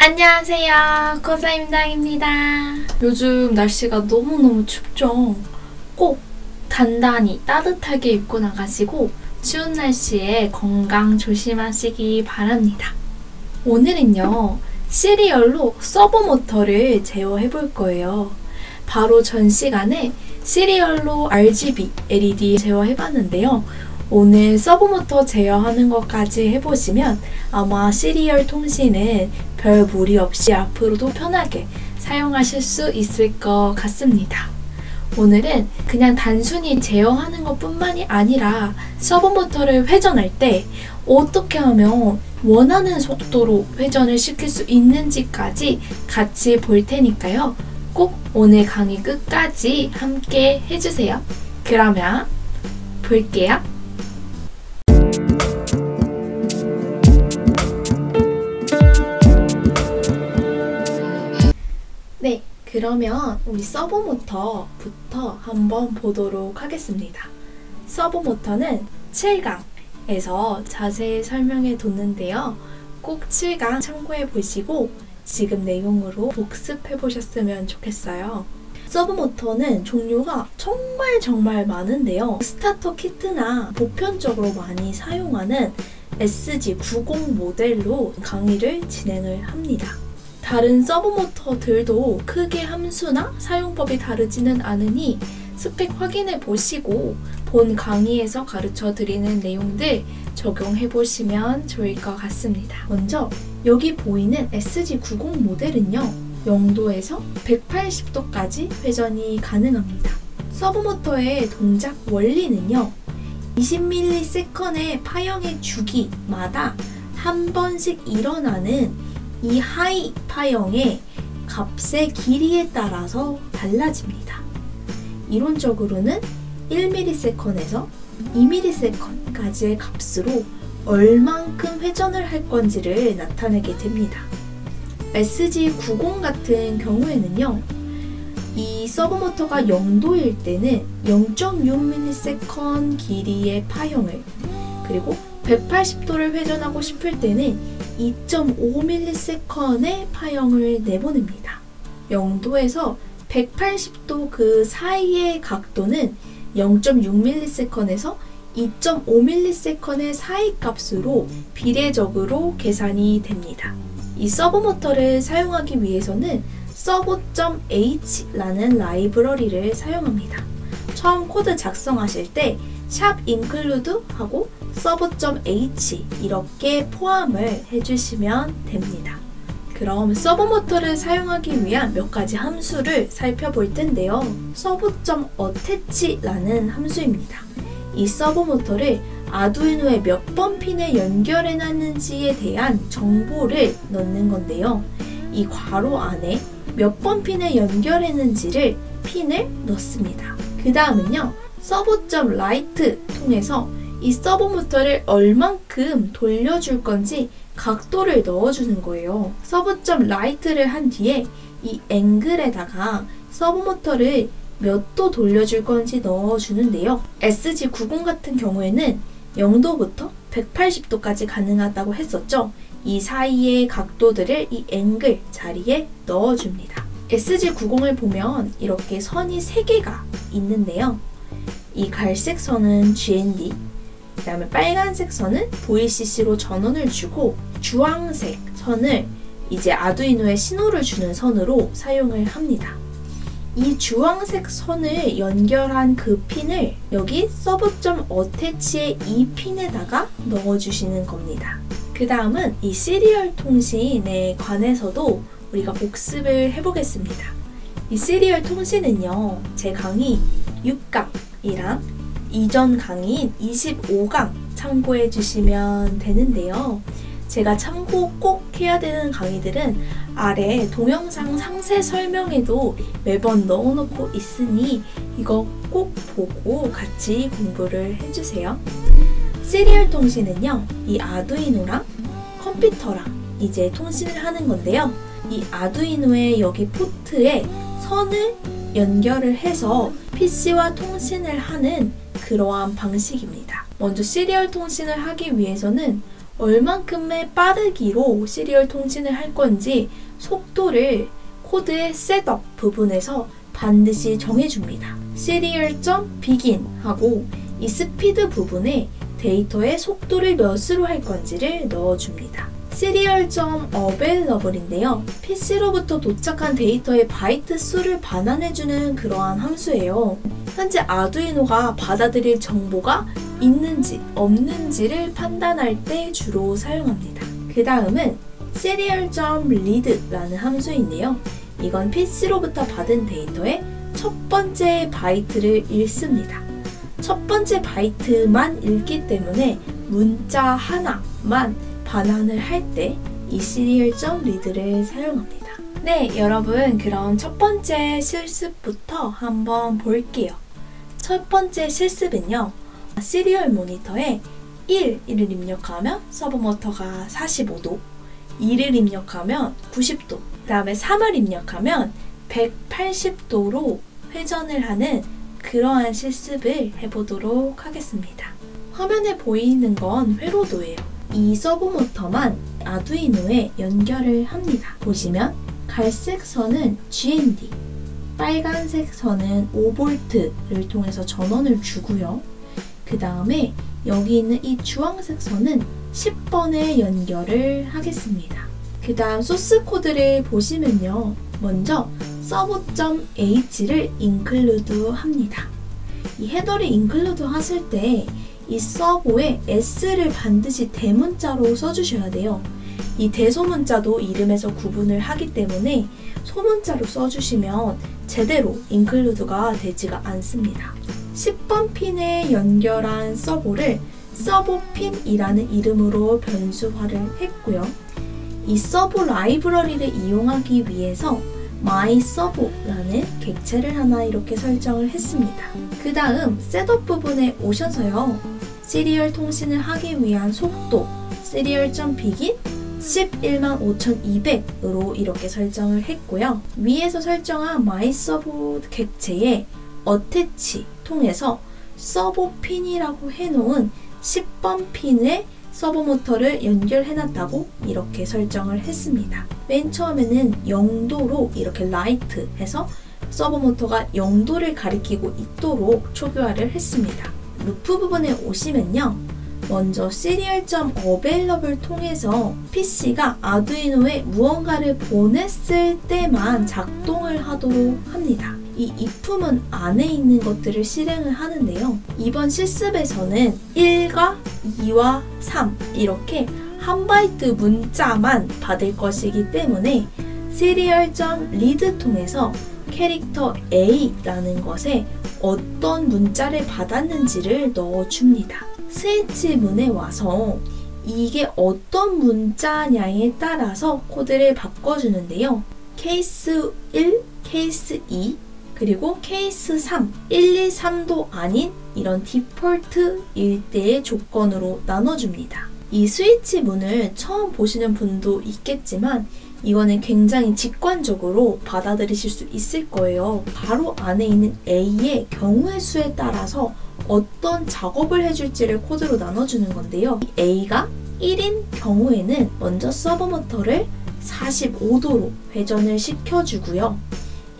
안녕하세요, 코사임당입니다. 요즘 날씨가 너무너무 춥죠? 꼭 단단히 따뜻하게 입고 나가시고 추운 날씨에 건강 조심하시기 바랍니다. 오늘은요, 시리얼로 서브모터를 제어해볼 거예요. 바로 전 시간에 시리얼로 RGB LED 제어해봤는데요. 오늘 서브모터 제어하는 것까지 해보시면 아마 시리얼 통신은 별 무리 없이 앞으로도 편하게 사용하실 수 있을 것 같습니다. 오늘은 그냥 단순히 제어하는 것뿐만이 아니라 서브모터를 회전할 때 어떻게 하면 원하는 속도로 회전을 시킬 수 있는지까지 같이 볼 테니까요. 꼭 오늘 강의 끝까지 함께 해주세요. 그러면 볼게요. 네, 그러면 우리 서브모터부터 한번 보도록 하겠습니다. 서브모터는 7강에서 자세히 설명해 뒀는데요. 꼭 7강 참고해 보시고 지금 내용으로 복습해 보셨으면 좋겠어요. 서브모터는 종류가 정말 많은데요. 스타터 키트나 보편적으로 많이 사용하는 SG90 모델로 강의를 진행을 합니다. 다른 서브모터들도 크게 함수나 사용법이 다르지는 않으니 스펙 확인해 보시고 본 강의에서 가르쳐 드리는 내용들 적용해 보시면 좋을 것 같습니다. 먼저 여기 보이는 SG90 모델은요, 0도에서 180도까지 회전이 가능합니다. 서브모터의 동작 원리는요, 20ms의 파형의 주기마다 한 번씩 일어나는 이 하이 파형의 값의 길이에 따라서 달라집니다. 이론적으로는 1ms에서 2ms까지의 값으로 얼만큼 회전을 할 건지를 나타내게 됩니다. SG90 같은 경우에는요, 이 서브모터가 0도일 때는 0.6ms 길이의 파형을, 그리고 180도를 회전하고 싶을 때는 2.5ms의 파형을 내보냅니다. 0도에서 180도 그 사이의 각도는 0.6ms에서 2.5ms의 사이 값으로 비례적으로 계산이 됩니다. 이 서브모터를 사용하기 위해서는 servo.h라는 라이브러리를 사용합니다. 처음 코드 작성하실 때 샵 include 하고 servo.h 이렇게 포함을 해주시면 됩니다. 그럼 서브모터를 사용하기 위한 몇 가지 함수를 살펴볼 텐데요. servo.attach라는 함수입니다. 이 서브모터를 아두이노에 몇 번 핀에 연결해 놨는지에 대한 정보를 넣는 건데요. 이 괄호 안에 몇 번 핀에 연결했는지를 핀을 넣습니다. 그 다음은요, servo.write 통해서 이 서브모터를 얼만큼 돌려줄 건지 각도를 넣어주는 거예요. servo.write를 한 뒤에 이 앵글에다가 서브모터를 몇 도 돌려줄 건지 넣어주는데요. SG90 같은 경우에는 0도부터 180도까지 가능하다고 했었죠. 이 사이의 각도들을 이 앵글 자리에 넣어줍니다. SG90을 보면 이렇게 선이 3개가 있는데요. 이 갈색 선은 GND, 그 다음에 빨간색 선은 VCC로 전원을 주고 주황색 선을 이제 아두이노에 신호를 주는 선으로 사용을 합니다. 이 주황색 선을 연결한 그 핀을 여기 servo.attach의 이 핀에다가 넣어주시는 겁니다. 그 다음은 이 시리얼 통신에 관해서도 우리가 복습을 해보겠습니다. 이 시리얼 통신은요, 제 강의 6강이랑 이전 강의인 25강 참고해 주시면 되는데요. 제가 참고 꼭 해야 되는 강의들은 아래 동영상 상세 설명에도 매번 넣어놓고 있으니 이거 꼭 보고 같이 공부를 해주세요. 시리얼 통신은요, 이 아두이노랑 컴퓨터랑 이제 통신을 하는 건데요. 이 아두이노의 여기 포트에 선을 연결을 해서 PC와 통신을 하는 그러한 방식입니다. 먼저 시리얼 통신을 하기 위해서는 얼만큼의 빠르기로 시리얼 통신을 할 건지 속도를 코드의 셋업 부분에서 반드시 정해줍니다. serial.begin 하고 이 스피드 부분에 데이터의 속도를 몇으로 할 건지를 넣어줍니다. serial.available인데요. PC로부터 도착한 데이터의 바이트 수를 반환해주는 그러한 함수예요. 현재 아두이노가 받아들일 정보가 있는지 없는지를 판단할 때 주로 사용합니다. 그 다음은 serial.read라는 함수인데요. 이건 PC로부터 받은 데이터의 첫 번째 바이트를 읽습니다. 첫 번째 바이트만 읽기 때문에 문자 하나만 반환을 할 때 이 serial.read를 사용합니다. 네, 여러분 그럼 첫 번째 실습부터 한번 볼게요. 첫 번째 실습은요. 시리얼 모니터에 1을 입력하면 서버 모터가 45도, 2를 입력하면 90도, 그 다음에 3을 입력하면 180도로 회전을 하는 그러한 실습을 해보도록 하겠습니다. 화면에 보이는 건 회로도예요. 이 서버 모터만 아두이노에 연결을 합니다. 보시면 갈색 선은 GND, 빨간색 선은 5V를 통해서 전원을 주고요. 그 다음에 여기 있는 이 주황색 선은 10번에 연결을 하겠습니다. 그 다음 소스 코드를 보시면요. 먼저 server.h를 include 합니다. 이 헤더를 include 하실 때 이 서버에 s를 반드시 대문자로 써주셔야 돼요. 이 대소문자도 이름에서 구분을 하기 때문에 소문자로 써주시면 제대로 include가 되지가 않습니다. 10번 핀에 연결한 서버를 서버핀이라는 이름으로 변수화를 했고요. 이 서버 라이브러리를 이용하기 위해서 myserver라는 객체를 하나 이렇게 설정을 했습니다. 그 다음 셋업 부분에 오셔서요. 시리얼 통신을 하기 위한 속도 serial.begin 115,200으로 이렇게 설정을 했고요. 위에서 설정한 myserver 객체에 attach 통해서 서버 핀이라고 해놓은 10번 핀에 서버 모터를 연결해놨다고 이렇게 설정을 했습니다. 맨 처음에는 0도로 이렇게 라이트 해서 서버 모터가 0도를 가리키고 있도록 초기화를 했습니다. 루프 부분에 오시면요. 먼저 serial.available 통해서 PC가 아두이노에 무언가를 보냈을 때만 작동을 하도록 합니다. 이 if문 안에 있는 것들을 실행을 하는데요. 이번 실습에서는 1과 2와 3 이렇게 한 바이트 문자만 받을 것이기 때문에 serial.read 통해서 캐릭터 A라는 것에 어떤 문자를 받았는지를 넣어줍니다. 스위치 문에 와서 이게 어떤 문자냐에 따라서 코드를 바꿔주는데요. 케이스 1, 케이스 2, 그리고 케이스 3, 1, 2, 3도 아닌 이런 디폴트일 때의 조건으로 나눠줍니다. 이 스위치 문을 처음 보시는 분도 있겠지만 이거는 굉장히 직관적으로 받아들이실 수 있을 거예요. 바로 안에 있는 A의 경우의 수에 따라서 어떤 작업을 해줄지를 코드로 나눠주는 건데요. A가 1인 경우에는 먼저 서버 모터를 45도로 회전을 시켜주고요.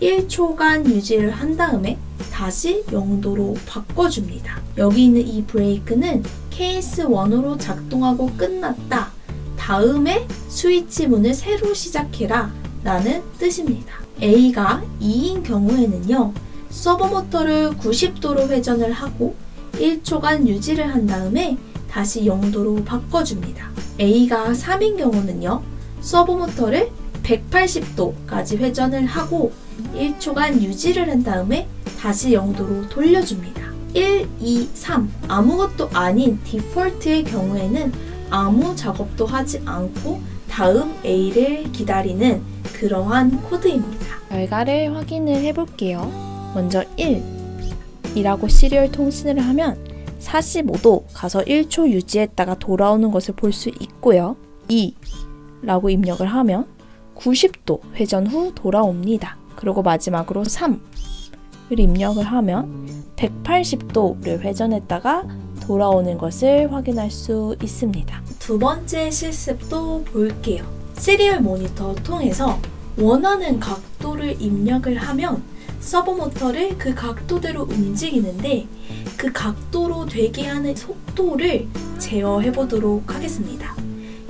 1초간 유지를 한 다음에 다시 0도로 바꿔줍니다. 여기 있는 이 브레이크는 케이스 1으로 작동하고 끝났다. 다음에 스위치 문을 새로 시작해라 라는 뜻입니다. A가 2인 경우에는요. 서버 모터를 90도로 회전을 하고 1초간 유지를 한 다음에 다시 0도로 바꿔줍니다. A가 3인 경우는요. 서버 모터를 180도까지 회전을 하고 1초간 유지를 한 다음에 다시 0도로 돌려줍니다. 1, 2, 3 아무것도 아닌 디폴트의 경우에는 아무 작업도 하지 않고 다음 A를 기다리는 그러한 코드입니다. 결과를 확인을 해볼게요. 먼저 1이라고 시리얼 통신을 하면 45도 가서 1초 유지했다가 돌아오는 것을 볼 수 있고요. 2라고 입력을 하면 90도 회전 후 돌아옵니다. 그리고 마지막으로 3을 입력을 하면 180도를 회전했다가 돌아오는 것을 확인할 수 있습니다. 두 번째 실습도 볼게요. 시리얼 모니터 통해서 원하는 각도를 입력을 하면 서버 모터를 그 각도대로 움직이는데 그 각도로 되게 하는 속도를 제어해 보도록 하겠습니다.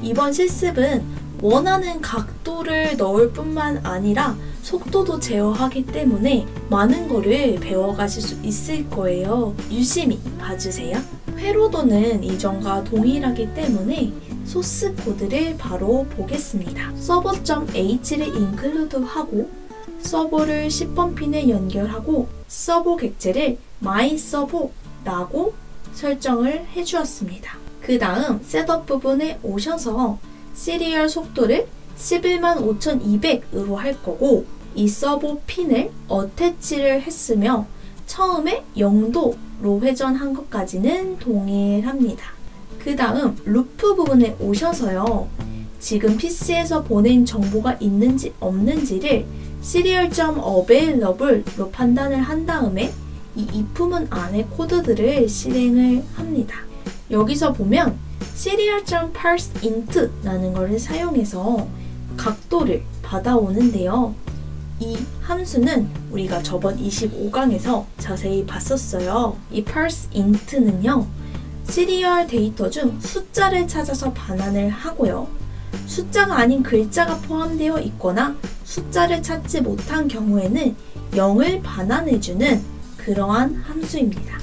이번 실습은 원하는 각도를 넣을 뿐만 아니라 속도도 제어하기 때문에 많은 거를 배워가실 수 있을 거예요. 유심히 봐주세요. 회로도는 이전과 동일하기 때문에 소스 코드를 바로 보겠습니다. 서버.h를 인클루드하고 서버를 10번 핀에 연결하고 서버 객체를 myserver라고 설정을 해주었습니다. 그 다음 셋업 부분에 오셔서 시리얼 속도를 115,200으로 할 거고 이 서버 핀을 어태치를 했으며 처음에 0도로 회전한 것까지는 동일합니다. 그 다음 루프 부분에 오셔서요. 지금 PC에서 보낸 정보가 있는지 없는지를 serial.available로 판단을 한 다음에 이 if문 안에 코드들을 실행을 합니다. 여기서 보면 serial.parseInt라는 것을 사용해서 각도를 받아오는데요. 이 함수는 우리가 저번 25강에서 자세히 봤었어요. 이 parseInt는요. 시리얼 데이터 중 숫자를 찾아서 반환을 하고요. 숫자가 아닌 글자가 포함되어 있거나 숫자를 찾지 못한 경우에는 0을 반환해주는 그러한 함수입니다.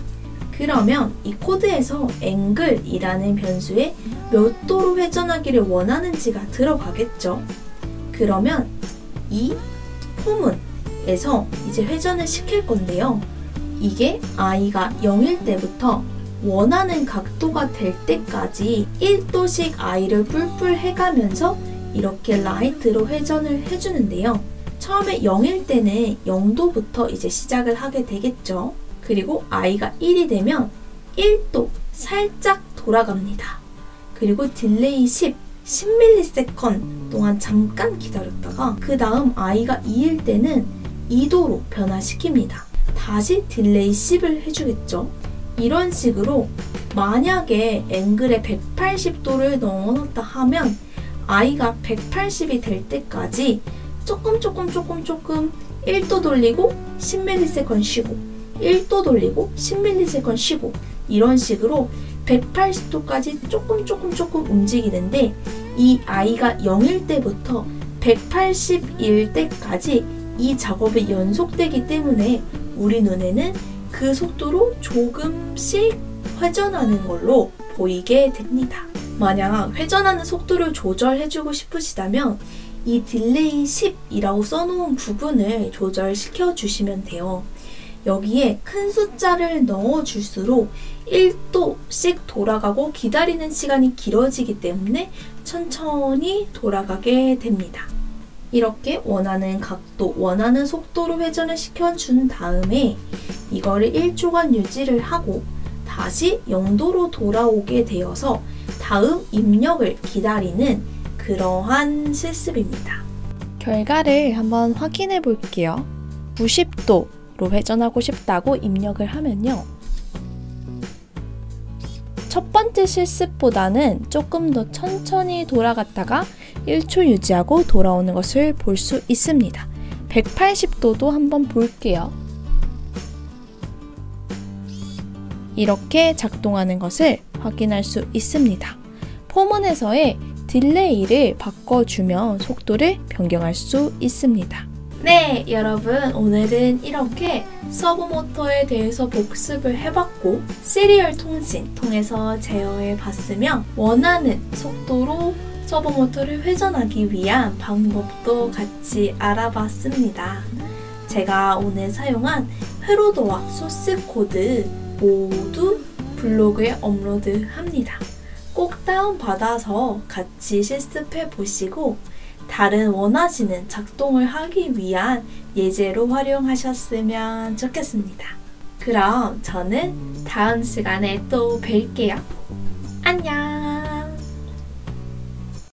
그러면 이 코드에서 angle이라는 변수에 몇 도로 회전하기를 원하는지가 들어가겠죠. 그러면 이 포문에서 이제 회전을 시킬 건데요. 이게 i가 0일 때부터 원하는 각도가 될 때까지 1도씩 i를 뿔뿔 해가면서 이렇게 라이트로 회전을 해주는데요. 처음에 0일 때는 0도부터 이제 시작을 하게 되겠죠. 그리고 i가 1이 되면 1도 살짝 돌아갑니다. 그리고 딜레이 10ms 동안 잠깐 기다렸다가 그 다음 i가 2일 때는 2도로 변화시킵니다. 다시 딜레이 10을 해주겠죠. 이런 식으로 만약에 앵글에 180도를 넣어놨다 하면 i가 180이 될 때까지 조금 1도 돌리고 10ms 쉬고 1도 돌리고 10ms 쉬고 이런 식으로 180도까지 조금 움직이는데 이 i가 0일 때부터 180일 때까지 이 작업이 연속되기 때문에 우리 눈에는 그 속도로 조금씩 회전하는 걸로 보이게 됩니다. 만약 회전하는 속도를 조절해주고 싶으시다면 이 딜레이 10이라고 써놓은 부분을 조절시켜 주시면 돼요. 여기에 큰 숫자를 넣어줄수록 1도씩 돌아가고 기다리는 시간이 길어지기 때문에 천천히 돌아가게 됩니다. 이렇게 원하는 각도, 원하는 속도로 회전을 시켜준 다음에 이거를 1초간 유지를 하고 다시 0도로 돌아오게 되어서 다음 입력을 기다리는 그러한 실습입니다. 결과를 한번 확인해 볼게요. 90도로 회전하고 싶다고 입력을 하면요. 첫 번째 실습보다는 조금 더 천천히 돌아갔다가 1초 유지하고 돌아오는 것을 볼 수 있습니다. 180도도 한번 볼게요. 이렇게 작동하는 것을 확인할 수 있습니다. 포문에서의 딜레이를 바꿔주면 속도를 변경할 수 있습니다. 네, 여러분 오늘은 이렇게 서버 모터에 대해서 복습을 해봤고 시리얼 통신 통해서 제어해봤으며 원하는 속도로 서버 모터를 회전하기 위한 방법도 같이 알아봤습니다. 제가 오늘 사용한 회로도와 소스 코드 모두 블로그에 업로드합니다. 꼭 다운받아서 같이 실습해 보시고 다른 원하시는 작동을 하기 위한 예제로 활용하셨으면 좋겠습니다. 그럼 저는 다음 시간에 또 뵐게요. 안녕!